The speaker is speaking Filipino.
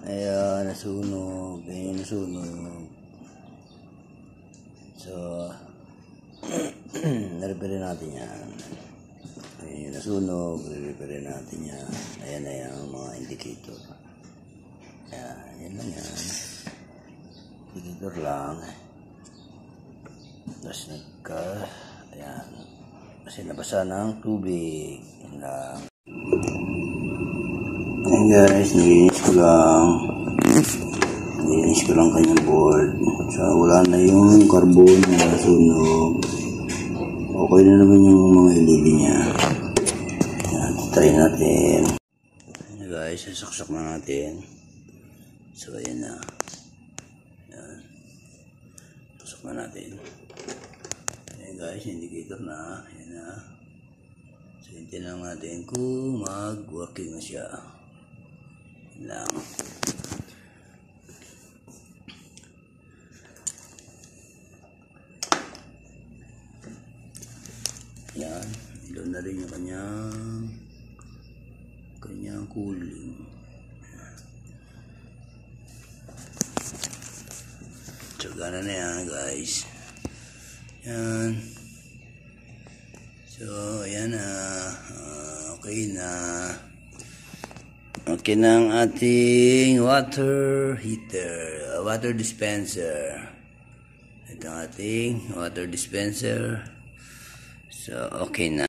Ayan, nasunog. Ayan, nasunog. So, na-repair natin yan. Ayan, nasunog. Re-repair natin yan. Ayan na yung mga indicator. Ayan, yan lang yan. Indicator lang. Tapos ayan. Kasi nabasa ng tubig. Yan lang. Ayan guys, nilinis ko lang kanyang board. So, wala na yung carbon na nasunog. Okay na naman yung mga LED niya. Ayan, try natin. Ayan guys, sasaksak na natin. So, ayan na. Ayan. Sasaksak na natin. Ayan guys, indicator na. Ayan na. So, hintayin lang natin kung mag-working na siya. Ayan lang. Yan, ilaw na rin yung kanyang cooling. Tsagana na yan guys. Yan. So, ayan na. Okay na. Okay na ang ating water heater. Water dispenser. Ito ang ating water dispenser. So, okay na.